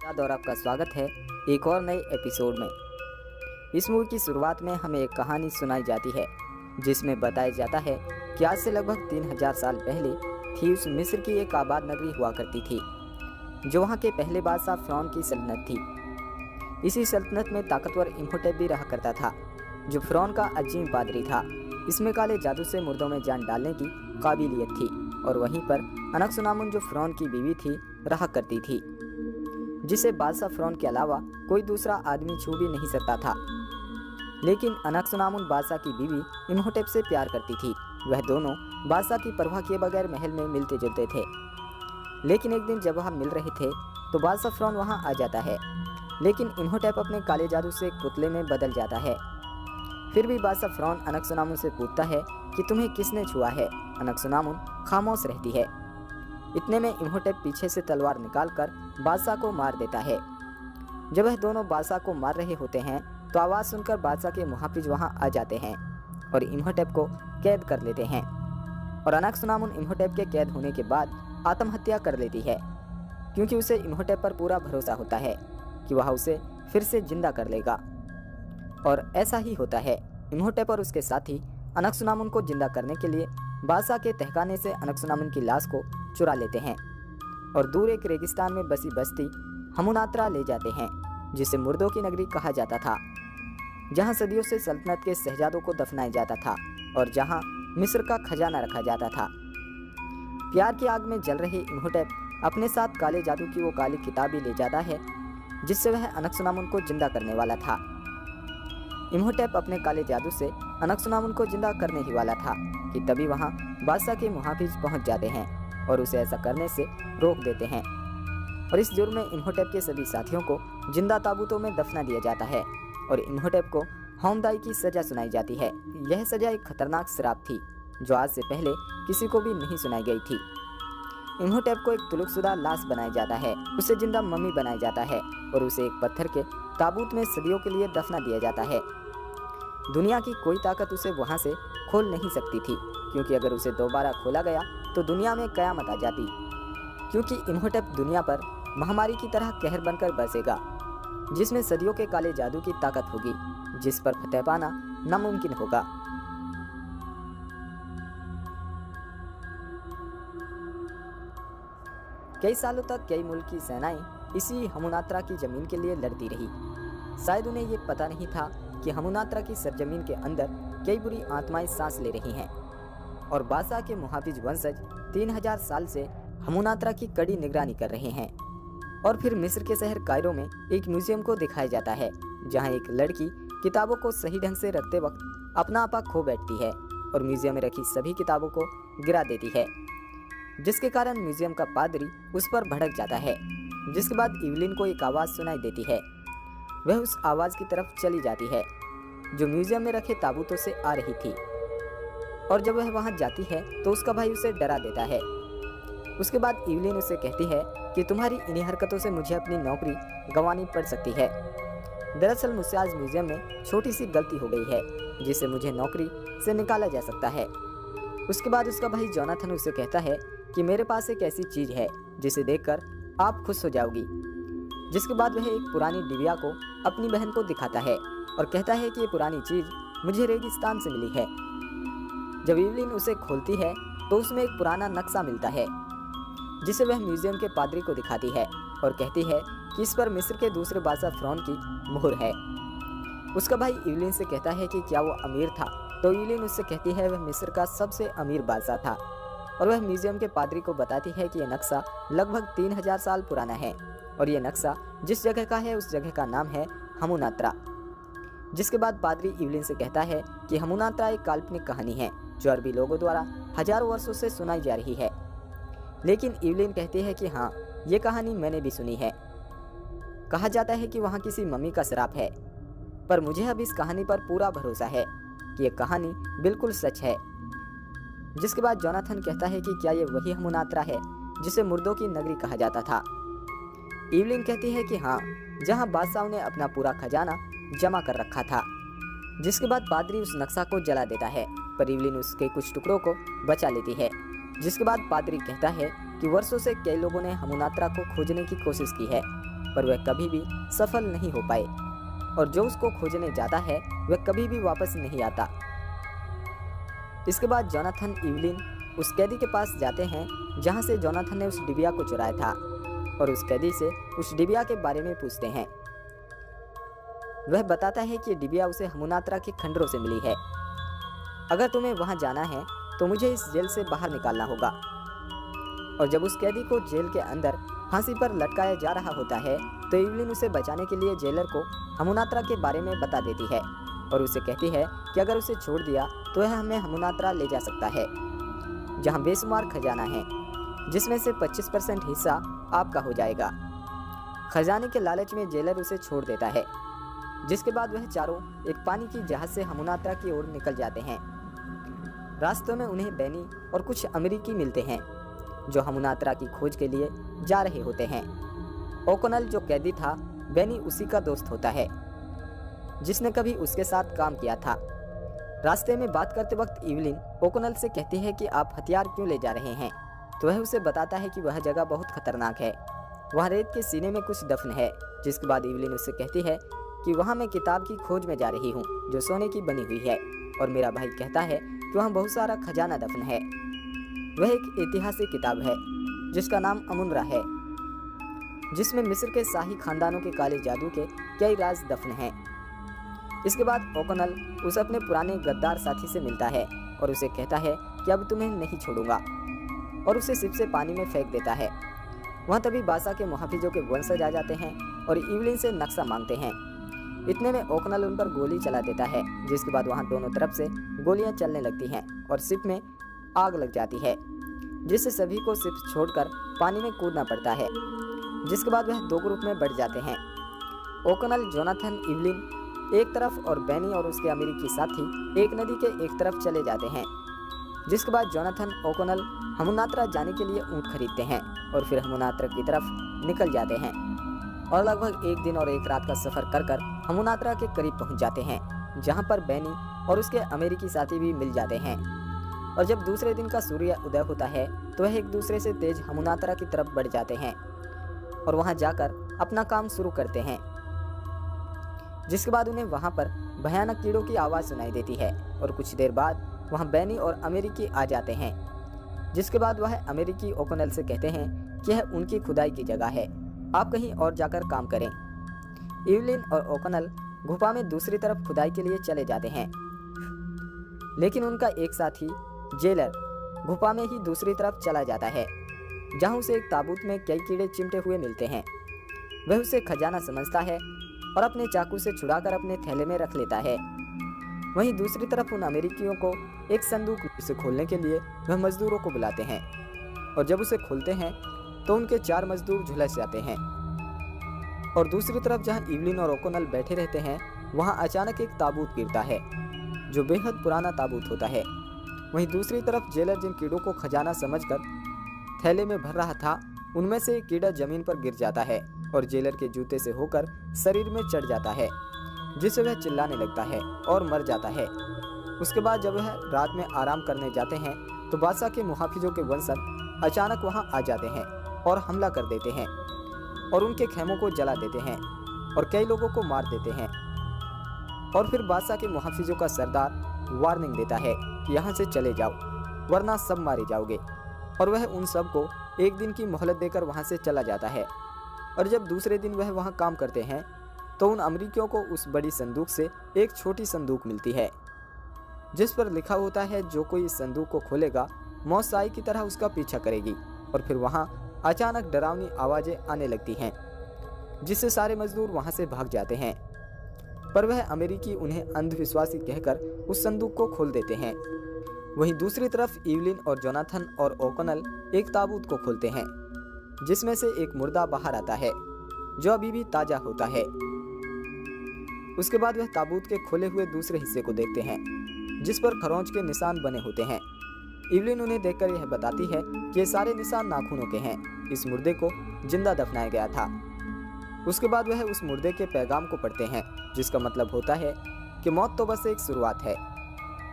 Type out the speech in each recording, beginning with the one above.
नमस्कार और आपका स्वागत है एक और नए एपिसोड में। इस मूवी की शुरुआत में हमें एक कहानी सुनाई जाती है जिसमें बताया जाता है कि आज से लगभग 3000 साल पहले थीव्स मिस्र की एक आबाद नगरी हुआ करती थी जो वहाँ के पहले बादशाह फ़िरौन की सल्तनत थी। इसी सल्तनत में ताकतवर इम्होटेप भी रहा करता था जो फ़िरौन का अजीम पादरी था। इसमें काले जादू से मुर्दों में जान डालने की काबिलियत थी और वहीं पर अनक्सुनामुन जो फ़िरौन की बीवी थी रहा करती थी जिसे बादशाह फ़िरौन के अलावा कोई दूसरा आदमी छू भी नहीं सकता था। लेकिन अनक्सुनामुन बादशाह की बीवी इम्होटेप से प्यार करती थी। वह दोनों बादशाह की परवाह किए बगैर महल में मिलते जुलते थे। लेकिन एक दिन जब वह मिल रहे थे तो बादशाह फ़िरौन वहां आ जाता है, लेकिन इम्होटेप अपने काले जादू से एक पुतले में बदल जाता है। फिर भी बादशाह फ़िरौन अनक्सुनामुन से पूछता है कि तुम्हें किसने छुआ है। अनक्सुनामुन खामोश रहती है। इतने में इम्होटेप पीछे से तलवार निकालकर बादशाह को मार देता है। जब वह दोनों बादशाह को मार रहे होते हैं तो आवाज़ सुनकर बादशाह के मुहाफिज वहां आ जाते हैं और इम्होटेप को कैद कर लेते हैं। और अनक्सुनामुन इम्होटेप के कैद होने के बाद आत्महत्या कर लेती है क्योंकि उसे इम्होटेप पर पूरा भरोसा होता है कि वह उसे फिर से जिंदा कर लेगा। और ऐसा ही होता है। इम्होटेप और उसके साथी अनक्सुनामुन को जिंदा करने के लिए बादशाह के तहखाने से अनक्सुनामुन की लाश को चुरा लेते हैं और दूर एक रेगिस्तान में बसी बस्ती हमूनात्रा ले जाते हैं जिसे मुर्दों की नगरी कहा जाता था, जहां सदियों से सल्तनत के शहजादों को दफनाया जाता था और जहां मिस्र का खजाना रखा जाता था। प्यार की आग में जल रही इम्होटेप अपने साथ काले जादू की वो काली किताब भी ले जाता है जिससे वह अनक्सुनामुन को जिंदा करने वाला था। इम्होटेप अपने काले जादू से अनक्सुनामुन को जिंदा करने ही वाला था कि तभी वहां बादशाह के मुहाफिज पहुंच जाते हैं और उसे ऐसा करने से रोक देते हैं। और इस जुर्म में इम्होटेप के सभी साथियों को जिंदा ताबूतों में दफना दिया जाता है और इम्होटेप को हौमदाई की सजा सुनाई जाती है। यह सजा एक खतरनाक श्राप थी जो आज से पहले किसी को भी नहीं सुनाई गई थी। इम्होटेप को एक तुलुकशुदा लाश बनाया जाता है, उसे जिंदा मम्मी बनाया जाता है और उसे एक पत्थर के ताबूत में सदियों के लिए दफना दिया जाता है। दुनिया की कोई ताकत उसे वहां से खोल नहीं सकती थी क्योंकि अगर उसे दोबारा खोला गया तो दुनिया में कयामत आ जाती, क्योंकि इम्होटेप दुनिया पर महामारी की तरह कहर बनकर बरसेगा जिसमें सदियों के काले जादू की ताकत होगी जिस पर फतह पाना नामुमकिन होगा। कई सालों तक कई मुल्क की सेनाएं इसी हमूनात्रा की जमीन के लिए लड़ती रही। शायद उन्हें ये पता नहीं था कि हमूनात्रा की सरजमीन के अंदर कई बुरी आत्माएं सांस ले रही हैं और बादशाह के मुहाफिज वंशज 3000 साल से हमूनात्रा की कड़ी निगरानी कर रहे हैं। और फिर मिस्र के शहर कायरो में एक म्यूजियम को दिखाया जाता है जहां एक लड़की किताबों को सही ढंग से रखते वक्त अपना आपा खो बैठती है और म्यूजियम में रखी सभी किताबों को गिरा देती है, जिसके कारण म्यूजियम का पादरी उस पर भड़क जाता है। जिसके बाद इवलिन को एक आवाज़ सुनाई देती है। वह उस आवाज़ की तरफ चली जाती है जो म्यूजियम में रखे ताबूतों से आ रही थी और जब वह वहां जाती है तो उसका भाई उसे डरा देता है। उसके बाद इवलिन उसे कहती है कि तुम्हारी इन्हीं हरकतों से मुझे अपनी नौकरी गंवानी पड़ सकती है। दरअसल मुझसे आज म्यूजियम में छोटी सी गलती हो गई है जिससे मुझे नौकरी से निकाला जा सकता है। उसके बाद उसका भाई जोनाथन उसे कहता है कि मेरे पास एक ऐसी चीज़ है जिसे देखकर आप खुश हो जाओगी। जिसके बाद वह एक पुरानी डिबिया को अपनी बहन को दिखाता है और कहता है कि ये पुरानी चीज़ मुझे रेगिस्तान से मिली है। जब इवलिन उसे खोलती है तो उसमें एक पुराना नक्शा मिलता है जिसे वह म्यूजियम के पादरी को दिखाती है और कहती है कि इस पर मिस्र के दूसरे बादशाह फ़िरौन की मुहर है। उसका भाई इवलिन से कहता है कि क्या वो अमीर था, तो इवलिन उससे कहती है वह मिस्र का सबसे अमीर बादशाह था और वह म्यूजियम के पादरी को बताती है कि यह नक्शा लगभग 3000 साल पुराना है और यह नक्शा जिस जगह का है उस जगह का नाम है हमूनात्रा। जिसके बाद पादरी इवलिन से कहता है कि हमूनात्रा एक काल्पनिक कहानी है जो अरबी लोगों द्वारा हजारों वर्षों से सुनाई जा रही है। लेकिन इवलिन कहती है कि हाँ, ये कहानी मैंने भी सुनी है। कहा जाता है कि वहाँ किसी मम्मी का श्राप है, पर मुझे अब इस कहानी पर पूरा भरोसा है कि यह कहानी बिल्कुल सच है। जिसके बाद जोनाथन कहता है कि क्या ये वही हमूनात्रा है जिसे मुर्दों की नगरी कहा जाता था। इवलिन कहती है कि हाँ, जहाँ बादशाह ने अपना पूरा खजाना जमा कर रखा था। जिसके बाद पादरी उस नक्शा को जला देता है पर इवलिन उसके कुछ टुकड़ों को बचा लेती है। जिसके बाद पादरी कहता है कि वर्षों से कई लोगों ने हमूनात्रा को खोजने की कोशिश की है पर वह कभी भी सफल नहीं हो पाए और जो उसको खोजने जाता है वह कभी भी वापस नहीं आता। इसके बाद जोनाथन इवलिन उस कैदी के पास जाते हैं जहां से जोनाथन ने उस डिबिया को चुराया था और उस कैदी से उस डिबिया के बारे में पूछते हैं। वह बताता है कि डिबिया उसे हमुनात्रा के खंडरों से मिली है। अगर तुम्हें वहां जाना है तो मुझे इस जेल से बाहर निकालना होगा। और जब उस कैदी को जेल के अंदर फांसी पर लटकाया जा रहा होता है तो इवलिन उसे बचाने के लिए जेलर को हमुनात्रा के बारे में बता देती है और उसे कहती है कि अगर उसे छोड़ दिया तो वह हमें हमुनात्रा ले जा सकता है जहां बेशुमार खजाना है, जिसमें से 25% हिस्सा आपका हो जाएगा। खजाने के लालच में जेलर उसे छोड़ देता है, जिसके बाद वह चारों एक पानी की जहाज से हमुनात्रा की ओर निकल जाते हैं। रास्तों में उन्हें बेनी और कुछ अमेरिकी मिलते हैं जो हमुनात्रा की खोज के लिए जा रहे होते हैं। ओकोनल जो कैदी था, बेनी उसी का दोस्त होता है जिसने कभी उसके साथ काम किया था। रास्ते में बात करते वक्त इवलिन ओकोनल से कहती है कि आप हथियार क्यों ले जा रहे हैं, तो वह उसे बताता है कि वह जगह बहुत खतरनाक है, वहाँ रेत के सीने में कुछ दफन है। जिसके बाद इवलिन उससे कहती है कि वहाँ मैं किताब की खोज में जा रही हूँ जो सोने की बनी हुई है और मेरा भाई कहता है कि वहाँ बहुत सारा खजाना दफन है। वह एक ऐतिहासिक किताब है जिसका नाम अमुनरा है, जिसमें मिस्र के शाही खानदानों के काले जादू के कई राज दफन हैं। इसके बाद ओकोनल उस अपने पुराने गद्दार साथी से मिलता है और उसे कहता है कि अब तुम्हें नहीं छोड़ूंगा और उसे सिप से पानी में फेंक देता है। वहाँ तभी बासा के मुहाफिजों के वंशज आ जाते हैं और इवलिन से नक्शा मांगते हैं। इतने में ओकोनल उन पर गोली चला देता है, जिसके बाद वहाँ दोनों तरफ से गोलियां चलने लगती हैं और सिप में आग लग जाती है, जिससे सभी को सिप छोड़कर पानी में कूदना पड़ता है। जिसके बाद वह दो ग्रुप में बढ़ जाते हैं। ओकोनल, जोनाथन, इवलिन एक तरफ और बेनी और उसके अमेरिकी साथी एक नदी के एक तरफ चले जाते हैं। जिसके बाद जोनाथन ओकोनल हमुनात्रा जाने के लिए ऊँट खरीदते हैं और फिर हमुनात्रा की तरफ निकल जाते हैं और लगभग एक दिन और एक रात का सफर कर हमुनात्रा के करीब पहुंच जाते हैं, जहां पर बेनी और उसके अमेरिकी साथी भी मिल जाते हैं। और जब दूसरे दिन का सूर्य उदय होता है तो वह एक दूसरे से तेज हमुनात्रा की तरफ बढ़ जाते हैं और वहां जाकर अपना काम शुरू करते हैं। जिसके बाद उन्हें वहां पर भयानक कीड़ों की आवाज़ सुनाई देती है और कुछ देर बाद वहां बेनी और अमेरिकी आ जाते हैं। जिसके बाद वह अमेरिकी ओकोनल से कहते हैं कि यह उनकी खुदाई की जगह है, आप कहीं और जाकर काम करें। इवलिन और ओकोनल गुफा में दूसरी तरफ खुदाई के लिए चले जाते हैं, लेकिन उनका एक साथी जेलर गुफा में ही दूसरी तरफ चला जाता है, जहां उसे एक ताबूत में कई कीड़े चिमटे हुए मिलते हैं। वह उसे खजाना समझता है और अपने चाकू से छुड़ाकर अपने थैले में रख लेता है। वहीं दूसरी तरफ उन अमेरिकियों को एक संदूक से खोलने के लिए वह मजदूरों को बुलाते हैं और जब उसे खोलते हैं तो उनके 4 मजदूर झुलस जाते हैं। और दूसरी तरफ जहां इवलिन और ओकोनल बैठे रहते हैं वहां अचानक एक ताबूत गिरता है जो बेहद पुराना ताबूत होता है। वहीं दूसरी तरफ जेलर जिन कीड़ों को खजाना समझकर थैले में भर रहा था उनमें से एक कीड़ा जमीन पर गिर जाता है और जेलर के जूते से होकर शरीर में चढ़ जाता है, जिससे वह चिल्लाने लगता है और मर जाता है। उसके बाद जब वह रात में आराम करने जाते हैं तो बादशाह के मुहाफिजों के वंशज अचानक वहां आ जाते हैं और हमला कर देते हैं और उनके खेमों को जला देते हैं और कई लोगों को मार देते हैं। और फिर बादशाह के मुहाफिजों का सरदार वार्निंग देता है कि यहाँ से चले जाओ वरना सब मारे जाओगे, और वह उन सब को एक दिन की मोहलत देकर वहाँ से चला जाता है। और जब दूसरे दिन वह वहाँ काम करते हैं तो उन अमरीकियों को उस बड़ी संदूक से एक छोटी संदूक मिलती है जिस पर लिखा होता है जो कोई इस संदूक को खोलेगा मौत साई की तरह उसका पीछा करेगी। और फिर वहाँ अचानक डरावनी आवाज़ें आने लगती हैं जिससे सारे मजदूर वहाँ से भाग जाते हैं, पर वह अमेरिकी उन्हें अंधविश्वासी कहकर उस संदूक को खोल देते हैं। वहीं दूसरी तरफ इवलिन और जोनाथन और ओकोनल एक ताबूत को खोलते हैं जिसमें से एक मुर्दा बाहर आता है जो अभी भी ताजा होता है। उसके बाद वह ताबूत के खोले हुए दूसरे हिस्से को देखते हैं जिस पर खरोंच के निशान बने होते हैं। इवलिन उन्हें देखकर यह बताती है कि ये सारे निशान नाखूनों के हैं, इस मुर्दे को जिंदा दफनाया गया था। उसके बाद वह उस मुर्दे के पैगाम को पढ़ते हैं जिसका मतलब होता है कि मौत तो बस एक शुरुआत है।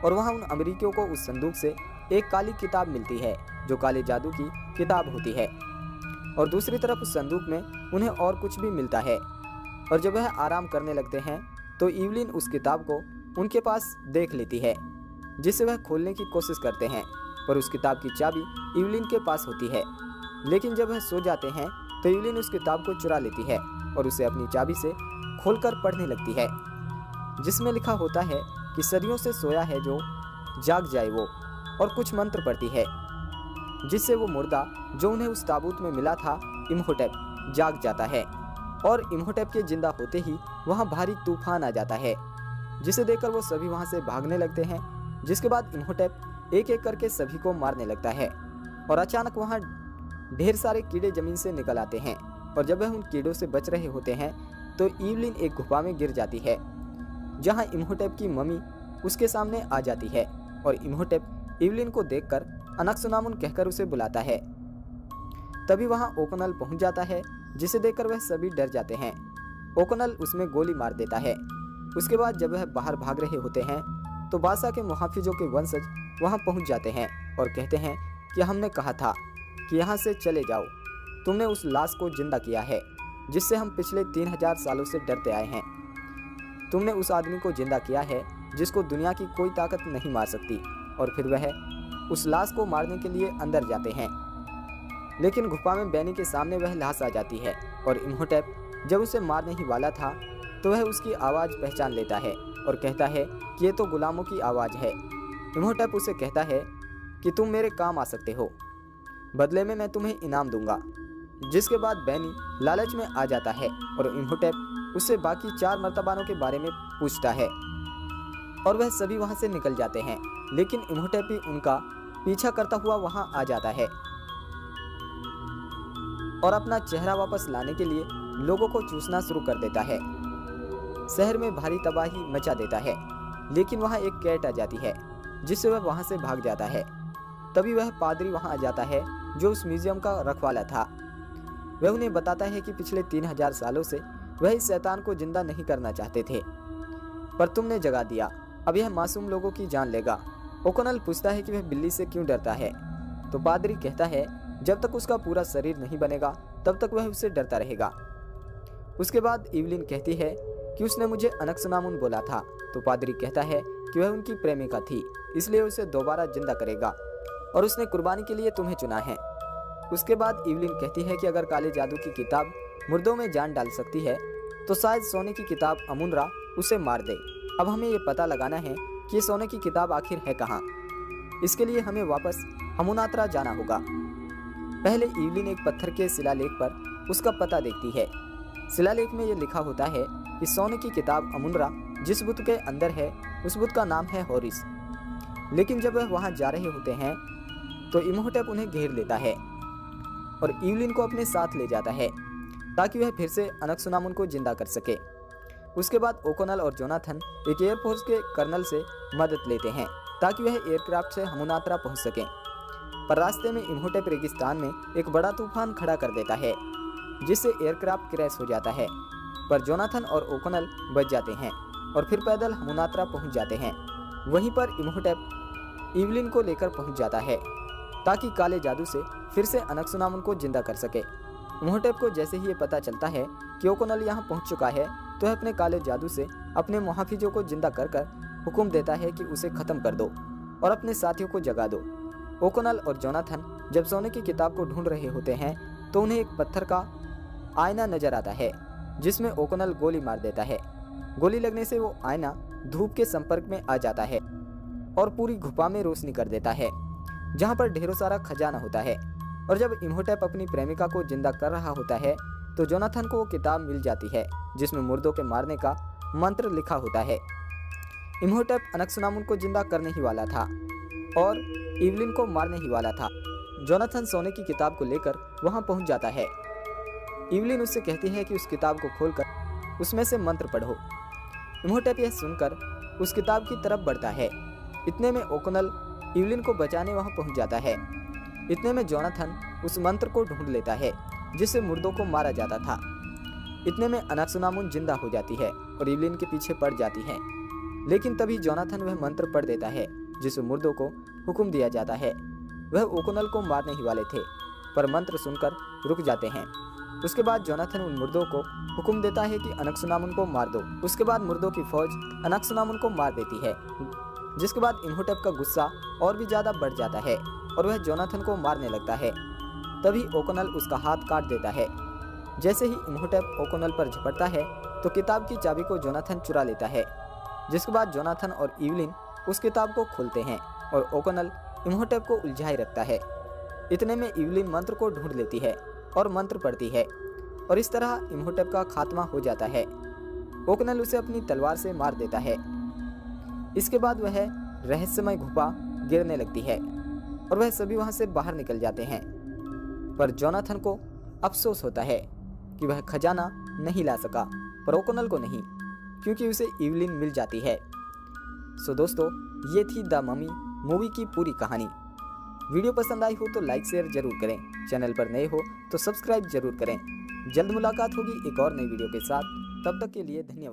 और वहाँ उन अमेरिकियों को उस संदूक से एक काली किताब मिलती है जो काले जादू की किताब होती है। और दूसरी तरफ उस संदूक में उन्हें और कुछ भी मिलता है। और जब वह आराम करने लगते हैं तो इवलिन उस किताब को उनके पास देख लेती है, जिसे वह खोलने की कोशिश करते हैं, पर उस किताब की चाबी इवलिन के पास होती है। लेकिन जब वह सो जाते हैं तो इवलिन उस किताब को चुरा लेती है और उसे अपनी चाबी से खोलकर पढ़ने लगती है, जिसमें लिखा होता है कि सदियों से सोया है जो जाग जाए वो, और कुछ मंत्र पढ़ती है, जिससे वो मुर्दा जो उन्हें उस ताबूत में मिला था इम्होटेप जाग जाता है। और इम्होटेप के जिंदा होते ही वहाँ भारी तूफान आ जाता है, जिसे देखकर वो सभी वहाँ से भागने लगते हैं। जिसके बाद इम्होटेप एक एक करके सभी को मारने लगता है और अचानक वहाँ ढेर सारे कीड़े जमीन से निकल आते हैं। और जब वह उन कीड़ों से बच रहे होते हैं तो इवलिन एक गुफा में गिर जाती है, जहाँ इम्होटेप की मम्मी उसके सामने आ जाती है और इम्होटेप इवलिन को देखकर अनक्सुनामुन कहकर उसे बुलाता है। तभी वहाँ ओकोनल पहुँच जाता है, जिसे देखकर वह सभी डर जाते हैं। ओकोनल उसमें गोली मार देता है। उसके बाद जब वह बाहर भाग रहे होते हैं तो बादशाह के मुहाफिजों के वंशज वहाँ पहुँच जाते हैं और कहते हैं कि हमने कहा था कि यहाँ से चले जाओ, तुमने उस लाश को जिंदा किया है जिससे हम पिछले 3000 सालों से डरते आए हैं। तुमने उस आदमी को जिंदा किया है जिसको दुनिया की कोई ताकत नहीं मार सकती। और फिर वह उस लाश को मारने के लिए अंदर जाते हैं, लेकिन गुफा में बैनी के सामने वह लाश आ जाती है और इम्होटेप जब उसे मारने ही वाला था तो वह उसकी आवाज़ पहचान लेता है और कहता है कि ये तो गुलामों की आवाज़ है। इम्होटेप उसे कहता है कि तुम मेरे काम आ सकते हो, बदले में मैं तुम्हें इनाम दूंगा। जिसके बाद बैनी लालच में आ जाता है और इम्होटेप उससे बाकी 4 मर्तबानों के बारे में पूछता है और वह सभी वहाँ से निकल जाते हैं। लेकिन इम्होटेप भी उनका पीछा करता हुआ वहाँ आ जाता है और अपना चेहरा वापस लाने के लिए लोगों को चूसना शुरू कर देता है। शहर में भारी तबाही मचा देता है, लेकिन वहाँ एक कैट आ जाती है जिससे वह वहाँ से भाग जाता है। तभी वह पादरी वहाँ आ जाता है जो उस म्यूजियम का रखवाला था। वह उन्हें बताता है कि पिछले 3000 सालों से वह इस शैतान को जिंदा नहीं करना चाहते थे, पर तुमने जगा दिया, अब यह मासूम लोगों की जान लेगा। ओकोनल पूछता है कि वह बिल्ली से क्यों डरता है, तो पादरी कहता है जब तक उसका पूरा शरीर नहीं बनेगा तब तक वह उससे डरता रहेगा। उसके बाद इवलिन कहती है कि उसने मुझे अनक्सुनामुन बोला था, तो पादरी कहता है कि वह उनकी प्रेमिका थी, इसलिए उसे दोबारा जिंदा करेगा और उसने कुर्बानी के लिए तुम्हें चुना है। उसके बाद इवलिन कहती है कि अगर काले जादू की किताब मुर्दों में जान डाल सकती है तो शायद सोने की किताब अमुनरा उसे मार दे। अब हमें ये पता लगाना है कि सोने की किताब आखिर है कहाँ। इसके लिए हमें वापस हमुनात्रा जाना होगा। पहले इवलिन एक पत्थर के शिलालेख पर उसका पता देखती है। शिलालेख में यह लिखा होता है कि सोने की किताब अमुनरा जिस बुत के अंदर है उस बुत का नाम है होरिस। लेकिन जब वह वहाँ जा रहे होते हैं तो इम्होटेप उन्हें घेर लेता है और इवलिन को अपने साथ ले जाता है ताकि वह फिर से अनक्सुनामुन को जिंदा कर सके। उसके बाद ओकोनल और जोनाथन एक एयरफोर्स के कर्नल से मदद लेते हैं ताकि वह एयरक्राफ्ट से हमुनात्रा पहुंच सकें। पर रास्ते में इम्होटेप रेगिस्तान में एक बड़ा तूफान खड़ा कर देता है जिससे एयरक्राफ्ट क्रैश हो जाता है, पर जोनाथन और ओकोनल बच जाते हैं और फिर पैदल हमुनात्रा पहुंच जाते हैं। वहीं पर इम्होटेप इवलिन को लेकर पहुंच जाता है ताकि काले जादू से फिर से अनक्सुनामुन को जिंदा कर सके। इम्होटेप को जैसे ही ये पता चलता है कि ओकोनल यहाँ पहुँच चुका है तो वह अपने काले जादू से अपने मुहाफिजों को जिंदा कर हुक्म देता है कि उसे ख़त्म कर दो और अपने साथियों को जगा दो। ओकोनल और जोनाथन जब सोने की किताब को ढूंढ रहे होते हैं तो उन्हें एक पत्थर का आईना नजर आता है जिसमें ओकोनल गोली मार देता है। गोली लगने से वो आईना धूप के संपर्क में आ जाता है और पूरी गुफा में रोशनी कर देता है, जहाँ पर ढेरों सारा खजाना होता है। और जब इम्होटेप अपनी प्रेमिका को जिंदा कर रहा होता है तो जोनाथन को वो किताब मिल जाती है जिसमें मुर्दों के मारने का मंत्र लिखा होता है। इम्होटेप अनक्सुनामुन को जिंदा करने ही वाला था और इवलिन को मारने ही वाला था। जोनाथन सोने की किताब को लेकर वहां पहुंच जाता है। इवलिन उससे कहती है कि उस किताब को खोलकर उसमें से मंत्र पढ़ो। इम्होटेप यह सुनकर उस किताब की तरफ बढ़ता है। इतने में ओकोनल इवलिन को बचाने वहां पहुंच जाता है। इतने में जोनाथन उस मंत्र को ढूंढ लेता है जिससे मुर्दों को मारा जाता था। इतने में अनक्सुनामुन जिंदा हो जाती है और इवलिन के पीछे पड़ जाती है। लेकिन तभी जोनाथन वह मंत्र पढ़ देता है जिससे मुर्दों को हुक्म दिया जाता है। वह ओकोनल को मारने ही वाले थे पर मंत्र सुनकर रुक जाते हैं। उसके बाद जोनाथन उन मुर्दों को हुक्म देता है कि अनक्सुनामुन को मार दो। उसके बाद मुर्दों की फौज अनक्सुनामुन को मार देती है, जिसके बाद इम्होटेप का गुस्सा और भी ज्यादा बढ़ जाता है और वह जोनाथन को मारने लगता है। तभी ओकोनल उसका हाथ काट देता है। जैसे ही इम्होटेप ओकोनल पर झपटता है तो किताब की चाबी को जोनाथन चुरा लेता है, जिसके बाद जोनाथन और इवलिन उस किताब को खोलते हैं और ओकोनल इम्होटेप को उलझाए रखता है। इतने में इवलिन मंत्र को ढूंढ लेती है और मंत्र पढ़ती है और इस तरह इम्होटेप का खात्मा हो जाता है। ओकोनल उसे अपनी तलवार से मार देता है। इसके बाद वह रहस्यमय गुफा गिरने लगती है और वह सभी वहां से बाहर निकल जाते हैं। पर जोनाथन को अफसोस होता है कि वह खजाना नहीं ला सका, पर ओकोनल को नहीं, क्योंकि उसे इवलिन मिल जाती है। सो दोस्तों, ये थी द ममी मूवी की पूरी कहानी। वीडियो पसंद आई हो तो लाइक शेयर जरूर करें, चैनल पर नए हो तो सब्सक्राइब जरूर करें। जल्द मुलाकात होगी एक और नई वीडियो के साथ, तब तक के लिए धन्यवाद।